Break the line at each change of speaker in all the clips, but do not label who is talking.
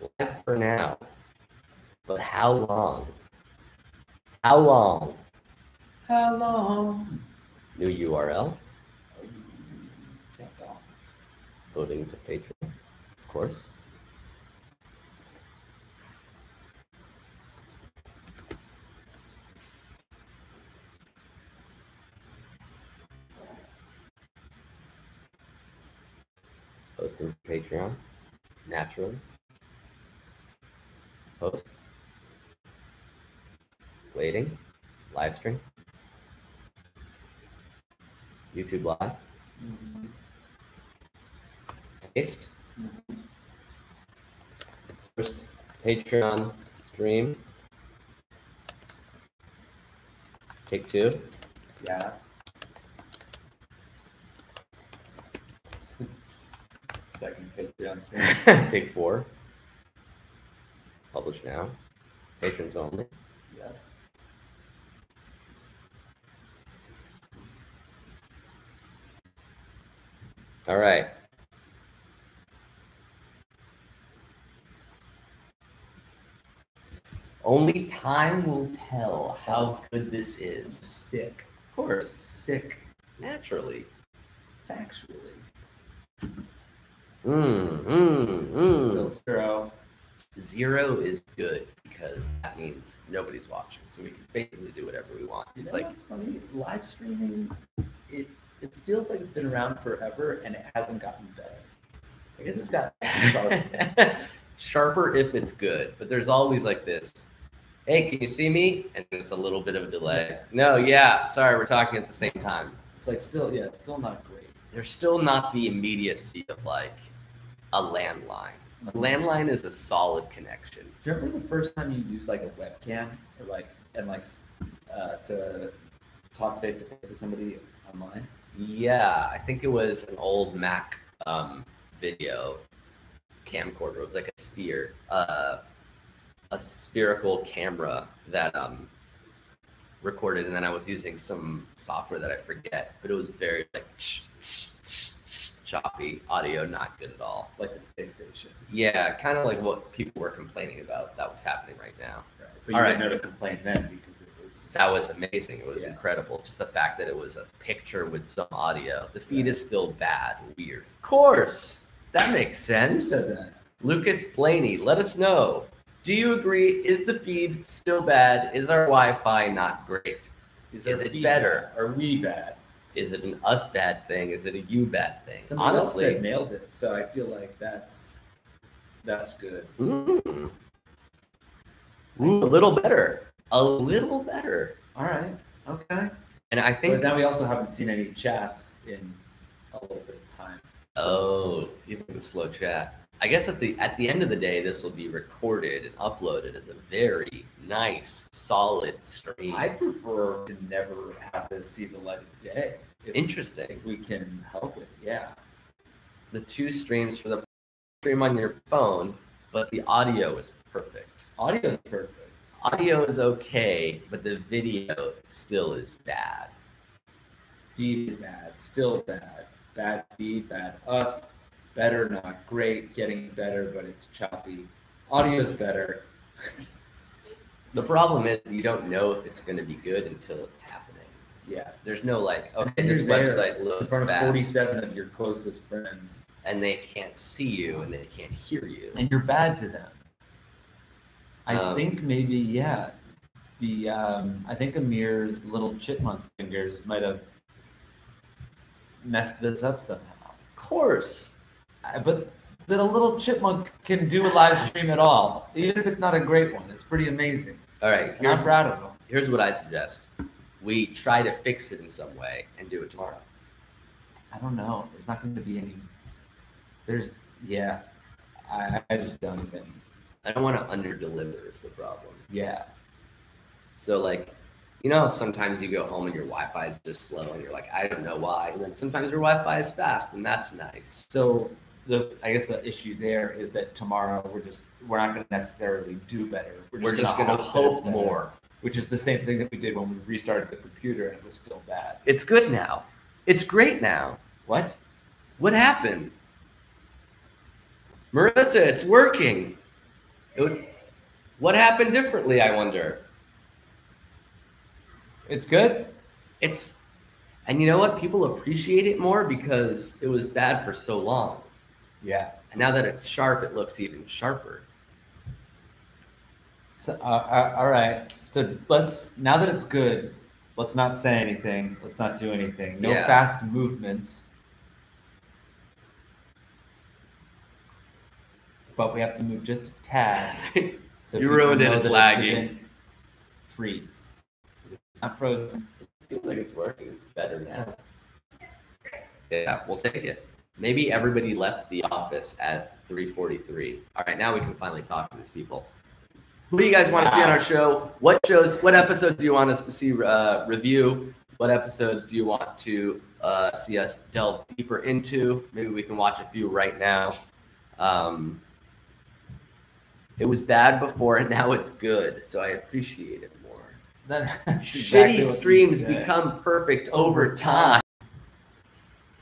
Live for now. But how long? How long?
How long?
New URL.
Can't tell.
Voting to Patreon, of course. Posting to Patreon, naturally. Post. Waiting. Live stream. YouTube Live.
Mm-hmm.
Paste.
Mm-hmm.
First Patreon stream. Take 2.
Yes. Second Patreon stream.
Take 4. Publish now. Patrons only.
Yes.
All right. Only time will tell how good this is.
Sick.
Of course, sick. Naturally.
Factually.
Still
Still 0.
0 is good because that means nobody's watching. So we can basically do whatever we want.
You
It's
know
like
what's funny? Live streaming, it feels like it's been around forever and it hasn't gotten better. I guess it's got sharper.
sharper if it's good, but there's always like this. Hey, can you see me? And it's a little bit of a delay. No, yeah, sorry, we're talking at the same time.
It's like still, yeah, it's still not great.
There's still not the immediacy of like a landline. A landline is a solid connection.
Do you remember the first time you used like a webcam or like to talk face to face with somebody online?
Yeah, I think it was an old Mac video camcorder. It was like a sphere, a spherical camera that recorded, and then I was using some software that I forget, but it was very like choppy audio, not good at all.
Like the space station.
Yeah, kind of like what people were complaining about that was happening right now.
Right. But you didn't know to complain then because it was...
That was amazing. It was incredible. Just the fact that it was a picture with some audio. The feed is still bad. Weird. Of course. That makes sense.
Who said that?
Lucas Blaney, let us know. Do you agree? Is the feed still bad? Is our Wi-Fi not great? Is it better?
Are we bad?
Is it an us bad thing? Is it a you bad thing?
Somebody
Honestly,
else said nailed it. So I feel like that's good.
Ooh, a little better. A little better.
All right. Okay.
And I think...
But now we also haven't seen any chats in a little bit of time.
Oh, even the slow chat. I guess at the end of the day, this will be recorded and uploaded as a very nice, solid stream.
I prefer to never have this see the light of day.
Interesting.
If we can help it, yeah.
The 2 streams for the stream on your phone, but the audio is perfect.
Audio is perfect.
Audio is okay, but the video still is bad.
Feed is bad, still bad. Bad feed, bad us. Better, not great. Getting better, but it's choppy. Audio is better.
The problem is you don't know if it's going to be good until it's happening.
Yeah.
There's no like, okay, this website loads
in front of
fast.
47 of your closest friends.
And they can't see you and they can't hear you.
And you're bad to them. I think maybe, yeah. I think Amir's little chipmunk fingers might have messed this up somehow.
Of course.
But that a little chipmunk can do a live stream at all, even if it's not a great one. It's pretty amazing.
All right.
I'm proud of him.
Here's what I suggest. We try to fix it in some way and do it tomorrow.
I don't know. There's not going to be any... I just don't even...
I don't want to under-deliver is the problem.
Yeah.
So, like, you know, sometimes you go home and your Wi-Fi is just slow and you're like, I don't know why. And then sometimes your Wi-Fi is fast and that's nice.
So I guess the issue there is that tomorrow we're not going to necessarily do better.
We're just going to hope more.
Which is the same thing that we did when we restarted the computer and it was still bad.
It's good now. It's great now.
What?
What happened? Marissa, it's working. What happened differently, I wonder?
It's good.
And you know what? People appreciate it more because it was bad for so long.
Yeah.
And now that it's sharp, it looks even sharper.
So, all right. So now that it's good, let's not say anything. Let's not do anything. No fast movements. But we have to move just a tad. So
you ruined it. It's lagging.
It freeze. It's not frozen.
It seems like it's working better now. Yeah, we'll take it. Maybe everybody left the office at 3:43. All right, now we can finally talk to these people. Who do you guys want to see on our show? What episodes do you want us to see review? What episodes do you want to see us delve deeper into? Maybe we can watch a few right now. It was bad before, and now it's good, so I appreciate it more.
That's exactly
Shitty streams become perfect over time.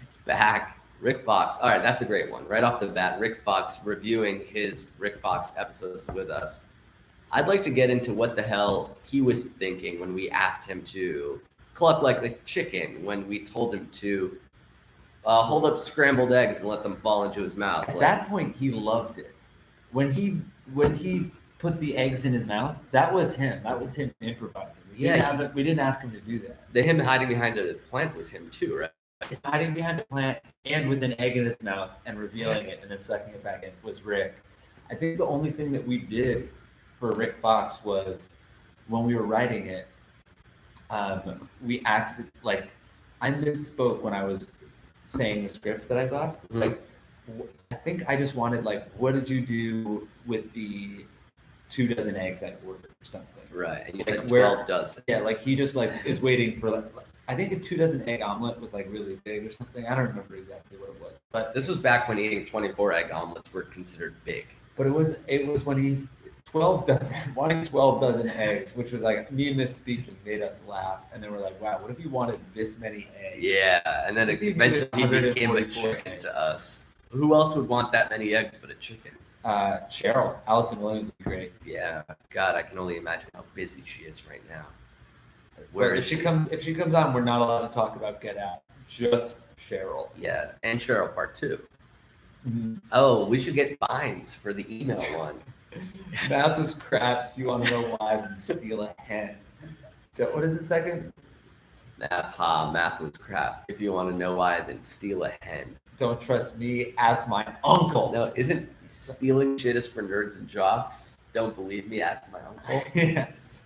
It's back. Rick Fox. All right, that's a great one. Right off the bat, Rick Fox reviewing his Rick Fox episodes with us. I'd like to get into what the hell he was thinking when we asked him to cluck like a chicken, when we told him to hold up scrambled eggs and let them fall into his mouth.
At that point, he loved it. When he put the eggs in his mouth, that was him. That was him improvising. We didn't ask him to do that.
The him hiding behind a plant was him too, right?
Hiding behind a plant and with an egg in his mouth and revealing it and then sucking it back in was Rick. I think the only thing that we did for Rick Fox was when we were writing it, we accidentally, like, I misspoke when I was saying the script that I got. It's like, I think I just wanted, like, what did you do with the 2 dozen eggs I ordered or something?
Right, and you said 12 dozen.
Yeah, like he just like is waiting for, like, I think a 2 dozen egg omelet was like really big or something. I don't remember exactly what it was, but
this was back when eating 24 egg omelets were considered big.
But it was when he's 12 dozen, wanting 12 dozen eggs, which was like me misspeaking made us laugh, and then we're like, wow, what if you wanted this many eggs?
Yeah, and then eventually he became a chicken to us. Who else would want that many eggs but a chicken?
Cheryl, Allison Williams would be great.
Yeah, God, I can only imagine how busy she is right now.
If she comes on, we're not allowed to talk about Get Out. Just Cheryl.
Yeah, and Cheryl Part 2.
Mm-hmm.
Oh, we should get fines for the email one.
Math is crap. If you want to know why, then steal a hen. What is it second?
Math was crap. If you want to know why, then steal a hen.
Don't trust me, ask my uncle.
No, isn't stealing shit is for nerds and jocks? Don't believe me, ask my uncle.
Yes.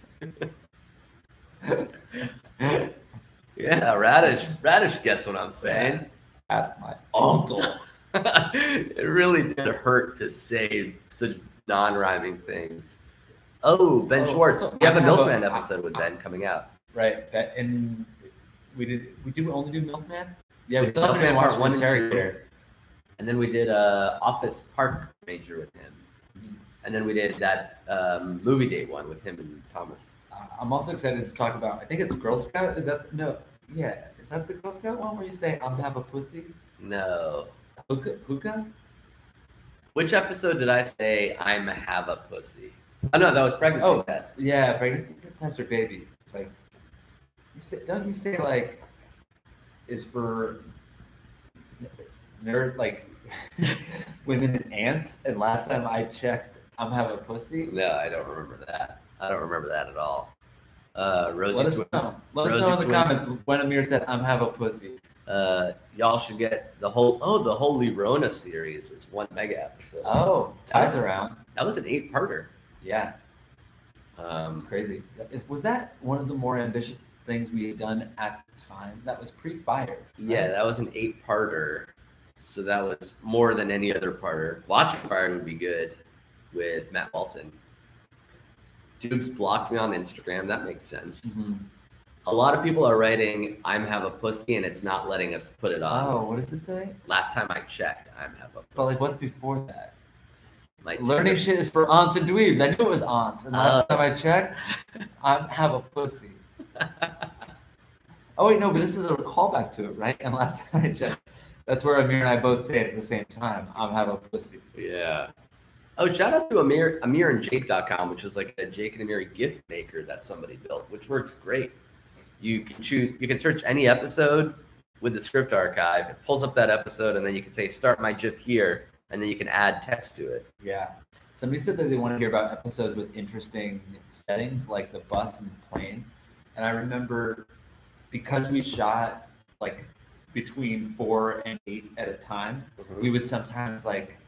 Yeah, Radish gets what I'm saying.
Ask my uncle.
It really did hurt to say such non-rhyming things. Oh, Ben Schwartz.
So
we have a Milkman episode with Ben coming out.
Right. And we only do Milkman? Yeah, we
did Milkman Part 1 and 2. And then we did Office Park Ranger with him.
Mm-hmm.
And then we did that movie date one with him and Thomas.
I'm also excited to talk about, I think it's Girl Scout. Is that the Girl Scout one where you say, I'm have a pussy?
No.
Hookah?
Which episode did I say I'm have a pussy? Oh no, that was pregnancy test.
Yeah, pregnancy test or baby. Like, don't you say like is for nerd like women and ants? And last time I checked, I'm have a pussy.
No, I don't remember that. I don't remember that at all. Rosie
Let us
Twins.
know. Let us know in the comments when Amir said I'm have a pussy.
Y'all should get the Holy Rona series. It's 1 mega episode.
Oh, ties around.
That was an 8-parter.
Yeah. It's crazy. Was that one of the more ambitious things we had done at the time? That was pre-Fire. Right?
Yeah, that was an 8-parter. So that was more than any other parter. Watching Fire would be good with Matt Walton. Dude's blocked me on Instagram. That makes sense.
Mm-hmm.
A lot of people are writing, I'm have a pussy, and it's not letting us put it on.
Oh, what does it say?
Last time I checked, I'm have a pussy.
But like, what's before that?
Like
learning shit is for aunts and dweebs. I knew it was aunts. And last time I checked, I have a pussy. Oh, wait, no, but this is a callback to it, right? And last time I checked, that's where Amir and I both say it at the same time. I'm have a pussy.
Yeah. Oh, shout out to AmirandJake.com, which is like a Jake and Amir gift maker that somebody built, which works great. You can search any episode with the script archive. It pulls up that episode, and then you can say start my GIF here, and then you can add text to it.
Yeah. Somebody said that they want to hear about episodes with interesting settings like the bus and the plane. And I remember because we shot like between 4 and 8 at a time, we would sometimes like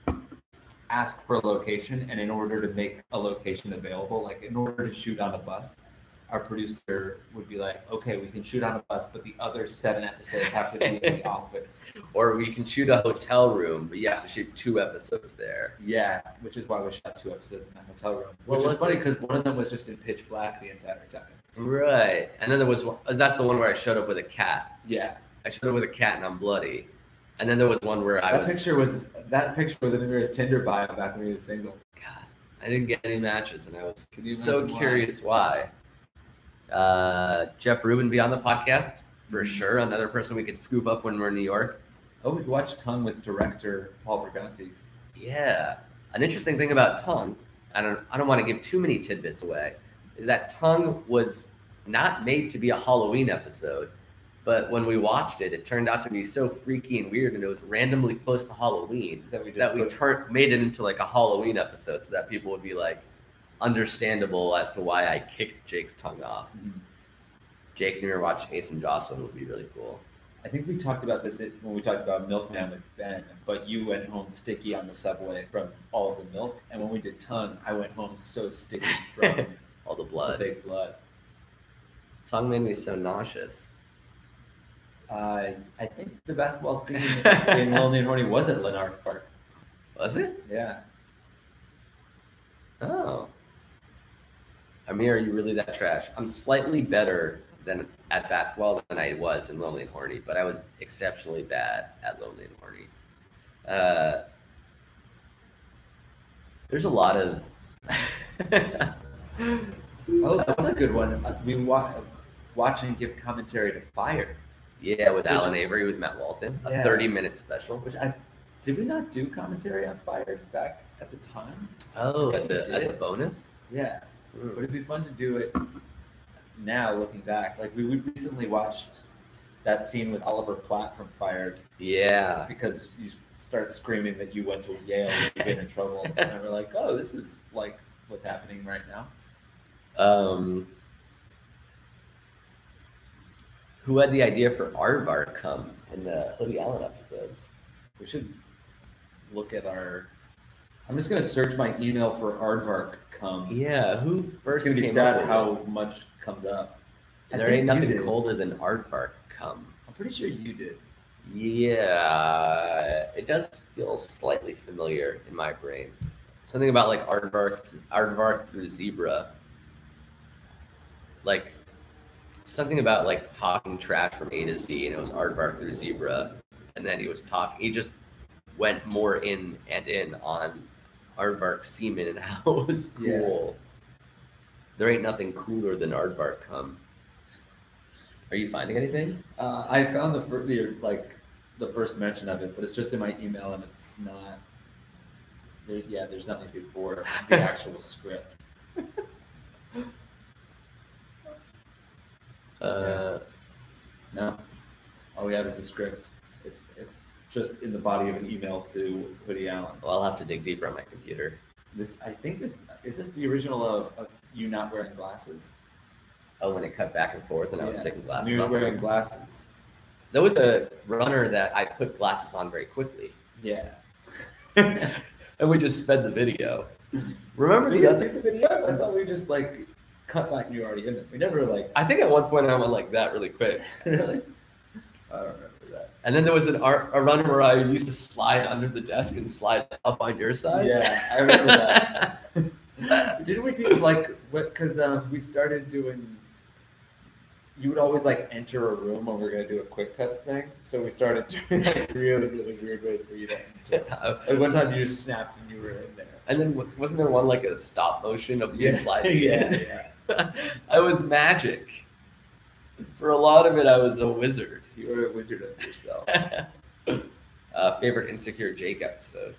ask for a location, and in order to make a location available, like in order to shoot on a bus, our producer would be like, okay, we can shoot on a bus, but the other 7 episodes have to be in the office.
Or we can shoot a hotel room, but you have to shoot 2 episodes there.
Yeah, which is why we shot 2 episodes in that hotel room.
Well,
Which is funny because one of them was just in pitch black the entire time.
Right. And then there was that's the one where I showed up with a cat.
Yeah.
I showed up with a cat and I'm bloody. And then there was one where
That picture was in Amir's Tinder bio back when he was single.
God, I didn't get any matches, and I was
Can you
so
imagine why?
curious why. Jeff Rubin be on the podcast for sure. Another person we could scoop up when we're in New York.
Oh, we watched Tongue with director Paul Briganti.
Yeah. An interesting thing about Tongue, I don't want to give too many tidbits away, is that Tongue was not made to be a Halloween episode. But when we watched it, it turned out to be so freaky and weird, and it was randomly close to Halloween
That we
made it into like a Halloween episode, so that people would be like understandable as to why I kicked Jake's tongue off.
Mhm.
Jake and Amir watch Ace and Jocelyn would be really cool.
I think we talked about this when we talked about Milkman with Ben, but you went home sticky on the subway from all of the milk, and when we did Tongue, I went home so sticky from
All the
the
blood.
fake blood.
Tongue made me so nauseous.
I think the basketball scene in Lonely and Horny was at Lanark Park.
Was it?
Yeah.
Oh. Amir, are you really that trash? I'm slightly better than at basketball than I was in Lonely and Horny, but I was exceptionally bad at Lonely and Horny. There's a lot of.
Oh, that's a good one. We watch and give commentary to Fire.
Yeah, with Alan Avery, with Matt Walton, a
Yeah.
30-minute special.
Did we not do commentary on Fire back at the time?
Oh,
I
as
think we
a
did.
bonus.
Yeah.
Hmm.
Would it be fun to do it now, looking back? Like we recently watched that scene with Oliver Platt from Fire
Yeah.
because you start screaming that you went to Yale and you've been in trouble, and we're like, oh, this is like what's happening right now.
Who had the idea for Aardvark come in the Hoodie Allen episodes?
We should look at our. I'm just gonna search my email for Aardvark come.
Yeah, who
It's
first
gonna be
came up
sad
with
how
it?
much comes up. I
There
think
ain't
you
nothing
did.
colder than Aardvark come.
I'm pretty sure you did.
Yeah, it does feel slightly familiar in my brain. Something about like Aardvark through Zebra. Like something about like talking trash from A to Z, and it was Aardvark through Zebra, and then he just went more in on Aardvark semen and how it was cool. There ain't nothing cooler than Aardvark come. Are you finding anything?
I found the first mention of it, but it's just in my email, and it's not. There's nothing before the actual script. No, all we have is the script. It's just in the body of an email to Woody Allen.
Well, I'll have to dig deeper on my computer.
Is this the original of you not wearing glasses?
Oh, when it cut back and forth and I was taking glasses
He was
off.
wearing glasses.
There was a runner that I put glasses on very quickly,
Yeah.
and we just sped the video. Remember
Did
the
we
other?
speak the video? I thought we just like cut back and you were already in it. We never like
I think at one point I went like that really quick.
really. I don't remember that.
And then there was a runner where I used to slide under the desk and slide up on your side.
Yeah, I remember that. Didn't we do like what? Because we started doing. You would always like enter a room when we were gonna do a quick cuts thing. So we started doing like really weird ways for you to enter. Like one time you just snapped and you were in there.
And then wasn't there one like a stop motion of you sliding in?
yeah.
I was magic. For a lot of it, I was a wizard.
You were a wizard of yourself.
Favorite Insecure Jake episode?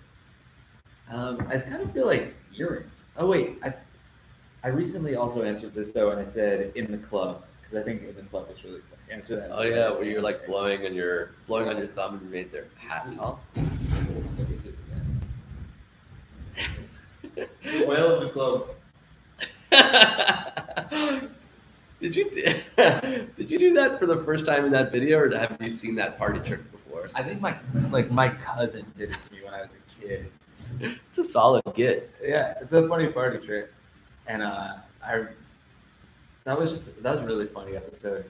I kind of feel like earrings. Oh wait, I recently also answered this though, and I said in the club because I think in the club is really funny. Answer that.
Oh yeah, where you're like blowing on your thumb and you made their hat off.
Whale of the club.
Did you do that for the first time in that video, or have you seen that party trick before?
I think my cousin did it to me when I was a kid.
It's a solid get.
Yeah, it's a funny party trick, and that was a really funny episode.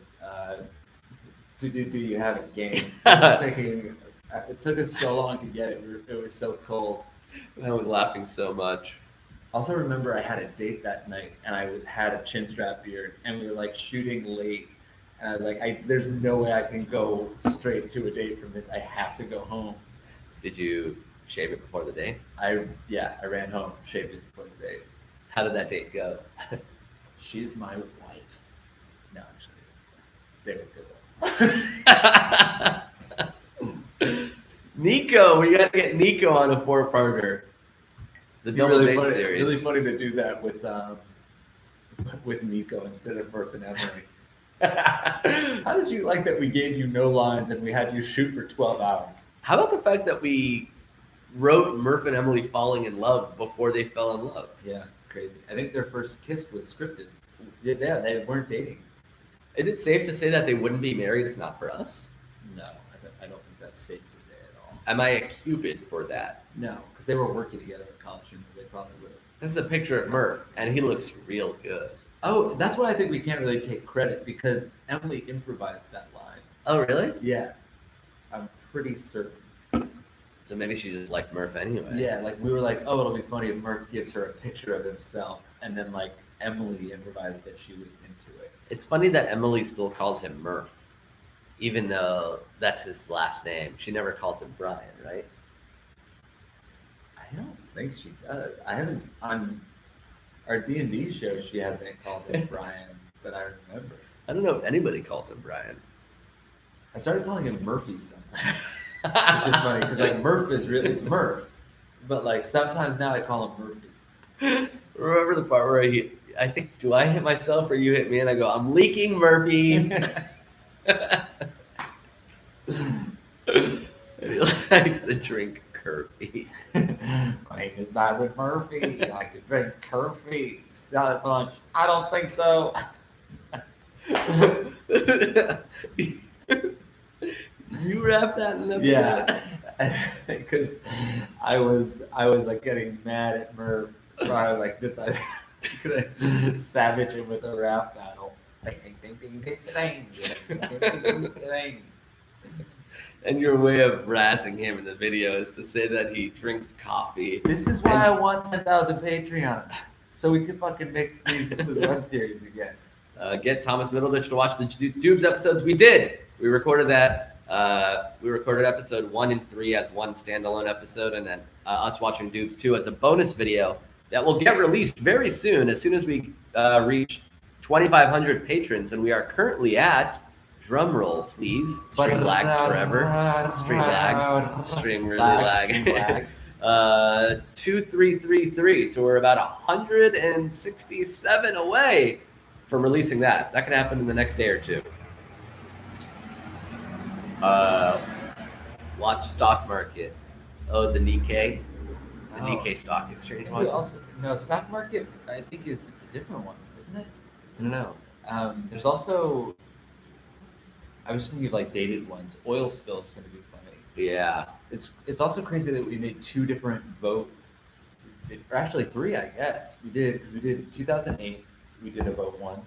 Do you have a game? Just thinking, it took us so long to get it. It was so cold.
I was laughing so much.
Also remember I had a date that night and I had a chin strap beard and we were like shooting late and I was like, there's no way I can go straight to a date from this. I have to go home.
Did you shave it before the date?
I ran home, shaved it before the date.
How did that date go?
She's my wife. No, actually, they were good.
Nico, we got to get Nico on a 4-parter. The double date series.
Really funny to do that with Nico instead of Murph and Emily. How did you like that we gave you no lines and we had you shoot for 12 hours?
How about the fact that we wrote Murph and Emily falling in love before they fell in love?
Yeah, it's crazy. I think their first kiss was scripted. Yeah, they weren't dating.
Is it safe to say that they wouldn't be married if not for us?
No, I don't think that's safe to say at all.
Am I a Cupid for that?
No, because they were working together at college and they probably would have.
This is a picture of Murph, and he looks real good.
Oh, that's why I think we can't really take credit because Emily improvised that line.
Oh, really?
Yeah, I'm pretty certain.
So maybe she just liked Murph anyway.
Yeah, like we were like, oh, it'll be funny if Murph gives her a picture of himself, and then like Emily improvised that she was into it.
It's funny that Emily still calls him Murph, even though that's his last name. She never calls him Brian, right?
I don't think she does. I haven't on our D&D show. She hasn't called him Brian, but I remember.
I don't know if anybody calls him Brian.
I started calling him Murphy sometimes, which is funny because like Murph is really it's Murph, but like sometimes now I call him Murphy.
Remember the part where I think, do I hit myself or you hit me? And I go, I'm leaking, Murphy. And he likes to drink Curfy.
My name is Byron Murphy. I like to drink Curfy. Salad lunch. I don't think so.
You wrap that in the
Yeah, because I was like getting mad at Murph, so I was like decided I was gonna savage him with a rap battle.
And your way of harassing him in the video is to say that he drinks coffee.
This is why I want 10,000 Patreons, so we can fucking make this web series again.
Get Thomas Middleditch to watch the Dubes episodes. We did. We recorded that. We recorded episode 1 and 3 as one standalone episode, and then us watching Dubes 2 as a bonus video that will get released very soon as we reach 2,500 patrons. And we are currently at, drum roll please, string lags forever, string lags, string really lag. 2333. So we're about 167 away from releasing that. That could happen in the next day or two. Watch stock market. Oh, the Nikkei. The Nikkei stock exchange one.
Stock market I think is a different one, isn't it?
I don't know.
There's also, I was just thinking of like dated ones. Oil spill is going to be funny.
Yeah.
It's also crazy that we made 2 different or actually 3, I guess. We did 2008. We did a vote 1.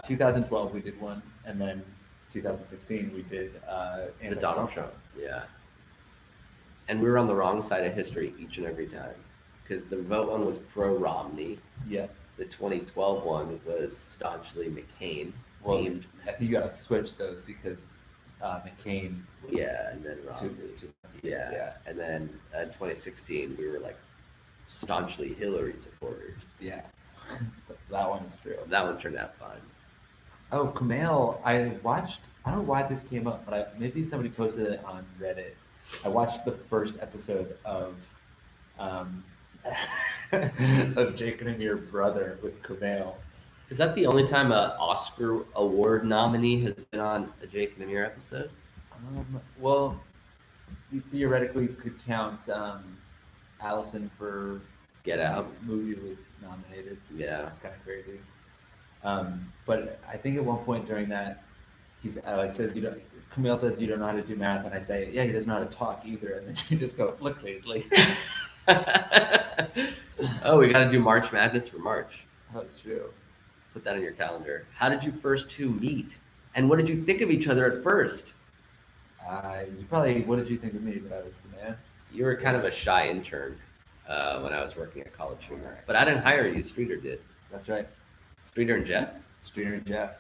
2012 we did 1, and then 2016 we did
the Donald Trump. Yeah. And we were on the wrong side of history each and every time, because the vote 1 was pro Romney.
Yeah. The
2012 one was staunchly McCain themed.
I think you got to switch those because McCain. Was
and then Romney. Yeah. And then in 2016 we were like staunchly Hillary supporters.
Yeah. That one is true.
That one turned out fine.
Oh, Kumail, I don't know why this came up, but maybe somebody posted it on Reddit. I watched the first episode of um, of Jake and Amir brother with Kumail.
Is that the only time an Oscar award nominee has been on a Jake and Amir episode?
Well, you theoretically could count Allison for
Get Out.
Movie was nominated.
Yeah.
It's kind of crazy. But I think at one point during that, he's says Kumail says you don't know how to do math, and I say, yeah, he doesn't know how to talk either, and then you just go, look lately.
Oh, we got to do March Madness for March.
That's true.
Put that in your calendar. How did you first two meet? And what did you think of each other at first?
What did you think of me, that I was the man?
You were kind of a shy intern when I was working at College Humor. But I didn't hire you. Streeter did.
That's right.
Streeter and Jeff?
Streeter and Jeff.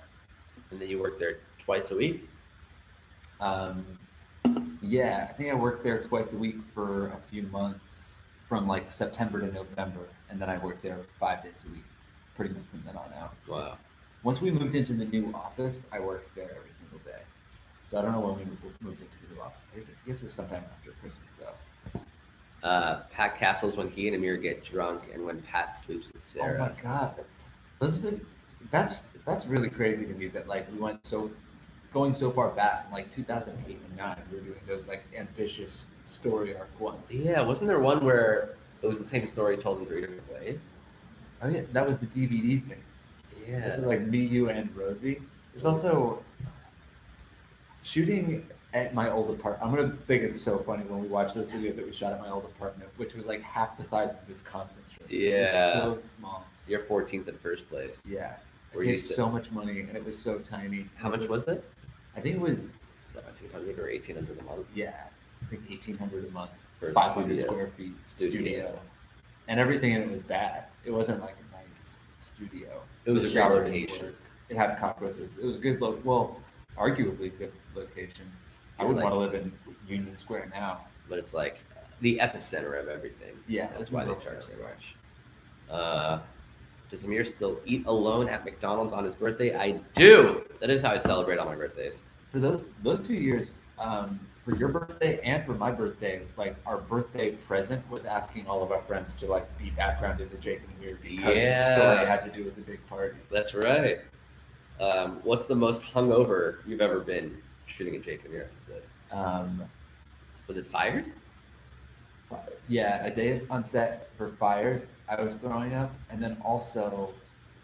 And then you worked there twice a week?
Yeah, I think I worked there twice a week for a few months from like September to November. And then I worked there 5 days a week, pretty much from then on out.
Wow.
Once we moved into the new office, I worked there every single day. So I don't know when we moved into the new office. I guess it was sometime after Christmas, though.
Pat Castles when he and Amir get drunk, and when Pat sleeps with Sarah.
Oh my God, that's really crazy to me that like we went going so far back, in like 2008 and 9. We were doing those like ambitious story arc ones.
Yeah, wasn't there one where it was the same story told in 3 different ways?
Oh yeah, that was the DVD thing.
Yeah.
This is like me, you, and Rosie. There's also shooting at my old apartment. I'm gonna think it's so funny when we watch those videos that we shot at my old apartment, which was like half the size of this conference room.
Yeah.
It was so small.
You're 14th in first place.
Yeah.
Were
I paid
you
so much money, and it was so tiny.
How much was it?
I think it was
1,700 or 1,800 a month.
Yeah, I think 1,800 a month.
For a
500
studio.
square feet
Studio.
and everything in it was bad. It wasn't like a nice studio.
It was
The
a great
shower didn't
location.
work. It had cockroaches. It was a good arguably good location. I
You're
wouldn't
like-
want to live in Union Square now.
But it's like the epicenter of everything.
Yeah,
That's
it's
why they
remote
charge so
everywhere.
much. Does Amir still eat alone at McDonald's on his birthday? I do. That is how I celebrate on my birthdays.
For those 2 years, for your birthday and for my birthday, like our birthday present was asking all of our friends to like be background into Jake and Amir because the story had to do with the big party.
That's right. What's the most hungover you've ever been shooting a Jake and Amir episode? Was it Fired?
Yeah, a day on set for Fired, I was throwing up, and then also,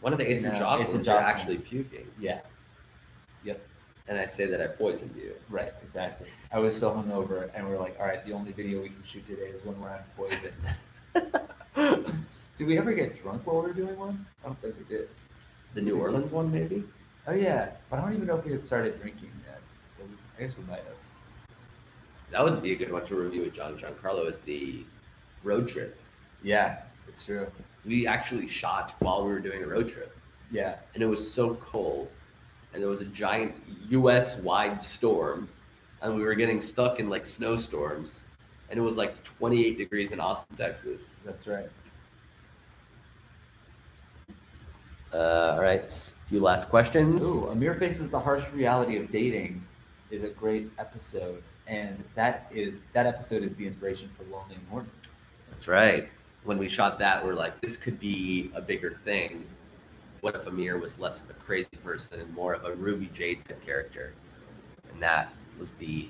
One of the Ace and
No,
Jocelyn,
Ace and
you're
Jocelyn's.
actually puking.
yeah, yep,
And I say that I poisoned you.
right, exactly. I was so hungover, and we were like, all right, the only video we can shoot today is when we're on poison. Did we ever get drunk while we were doing one? I don't think we did.
The New Orleans one, maybe?
Oh yeah, but I don't even know if we had started drinking yet. But I guess we might have.
That would be a good one to review with John and Giancarlo, is the road trip.
Yeah, it's true.
We actually shot while we were doing a road trip,
Yeah,
and it was so cold, and there was a giant US-wide storm, and we were getting stuck in like snowstorms, and it was like 28 degrees in Austin, Texas.
that's right.
All right, a few last questions.
Ooh, Amir Faces the Harsh Reality of Dating is a great episode, and that episode is the inspiration for Lonely and Horny.
That's right. When we shot that, we're like, this could be a bigger thing. What if Amir was less of a crazy person and more of a Ruby Jade type character? And that was the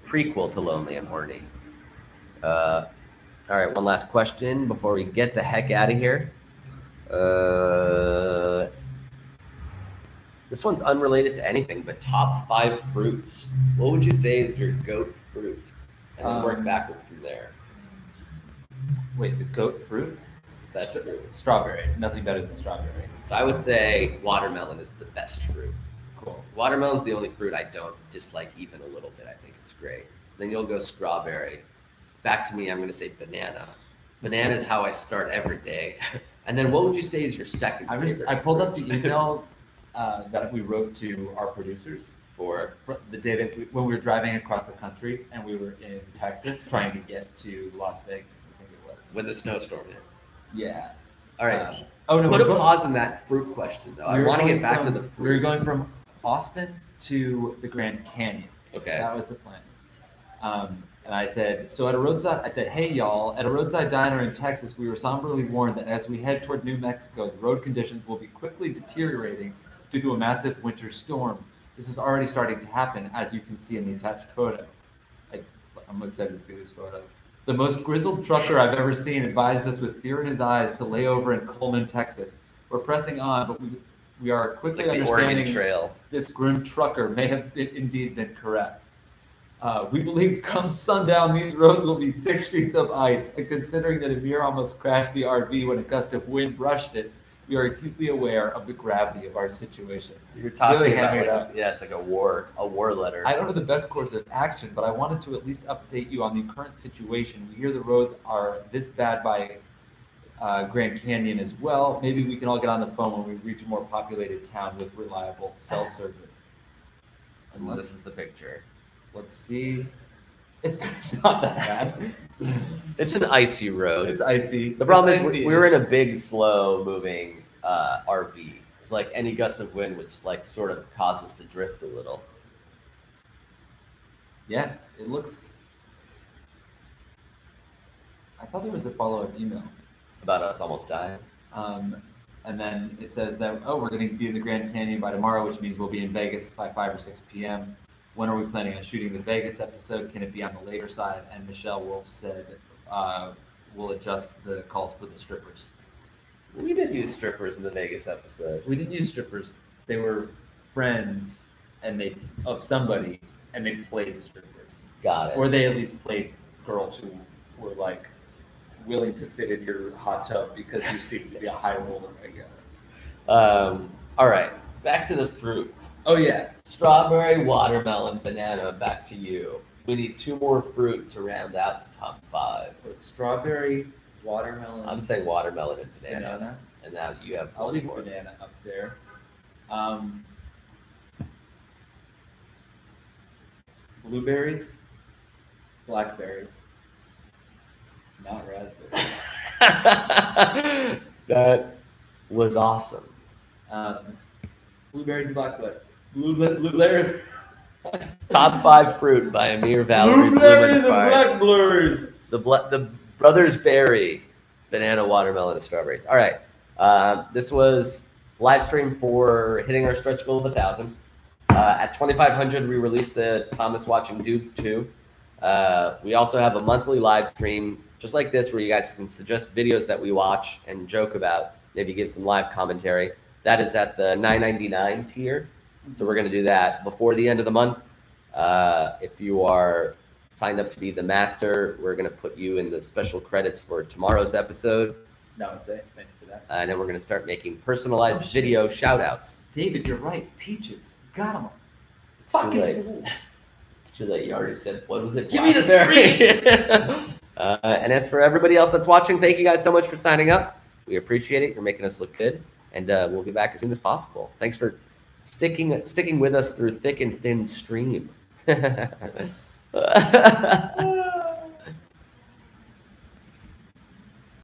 prequel to Lonely and Horny. All right, one last question before we get the heck out of here. This one's unrelated to anything, but top 5 fruits. What would you say is your goat fruit? And then work backward from there.
Wait, the goat fruit?
Best fruit.
Strawberry. Nothing better than strawberry.
So I would say watermelon is the best fruit.
Cool.
Watermelon's the only fruit I don't dislike even a little bit. I think it's great. Then you'll go strawberry. Back to me, I'm going to say banana. Banana is how I start every day. And then what would you say is your second favorite
I pulled up
fruit?
the email that we wrote to our producers
For
the day that when we were driving across the country and we were in Texas trying to get to Las Vegas, I think it was.
when the snowstorm hit.
Yeah.
All right.
Oh no!
Put a
we're go-
pause in that fruit question though. I
we were
want to
going
get back to
from-
the
We were
fruit.
going from Austin to the Grand Canyon.
Okay.
That was the plan. And And I said, so at a roadside, I said, hey, y'all, at a roadside diner in Texas, we were somberly warned that as we head toward New Mexico, the road conditions will be quickly deteriorating due to a massive winter storm. This is already starting to happen, as you can see in the attached photo. I'm excited to see this photo. The most grizzled trucker I've ever seen advised us with fear in his eyes to lay over in Coleman, Texas. We're pressing on, but we are quickly understanding
Trail.
This grim trucker may have indeed been correct. We believe come sundown, these roads will be thick sheets of ice. And considering that Amir almost crashed the RV when a gust of wind brushed it, we are acutely aware of the gravity of our situation.
You're talking
really
about it's like a war letter.
I don't know the best course of action, but I wanted to at least update you on the current situation. We hear the roads are this bad by Grand Canyon as well. Maybe we can all get on the phone when we reach a more populated town with reliable cell service.
And this is the picture.
Let's see. It's not that bad.
It's an icy road.
It's icy.
The problem is we were in a big, slow-moving RV. It's like any gust of wind would like sort of cause us to drift a little.
Yeah, it looks. I thought there was a follow-up email
about us almost dying.
And then it says that we're going to be in the Grand Canyon by tomorrow, which means we'll be in Vegas by 5 or 6 p.m. When are we planning on shooting the Vegas episode? Can it be on the later side? And Michelle Wolf said, we'll adjust the calls for the strippers.
We did use strippers in the Vegas episode.
We didn't use strippers. They were friends of somebody, and they played strippers.
Got it.
Or they at least played girls who were like willing to sit in your hot tub because you seem to be a high roller, I guess.
All right, back to the fruit.
Oh, yeah.
Strawberry, watermelon, banana, back to you. We need 2 more fruit to round out the top 5.
Strawberry, watermelon.
I'm saying watermelon and banana. And now you have
I'll leave banana up there. Blueberries, blackberries, not raspberries.
That was awesome.
Blueberries and blackberries. Blueberries.
Top 5 fruit by Amir Valerie.
Blueberries and blackberries.
The brothers Berry, banana, watermelon, and strawberries. All right. This was live stream for hitting our stretch goal of 1,000. At 2,500, we released the Thomas Watching Dudes 2. We also have a monthly live stream just like this where you guys can suggest videos that we watch and joke about, maybe give some live commentary. That is at the $9.99 tier. So we're going to do that before the end of the month. If you are signed up to be the master, we're going to put you in the special credits for tomorrow's episode.
Namaste. Thank you for that.
And then we're going to start making personalized video shout outs.
David, you're right. Peaches. Got them.
It's too late. It's too late. You already said, what was it?
Give me the stream.
And as for everybody else that's watching, thank you guys so much for signing up. We appreciate it. You're making us look good. And we'll be back as soon as possible. Thanks for sticking with us through thick and thin stream.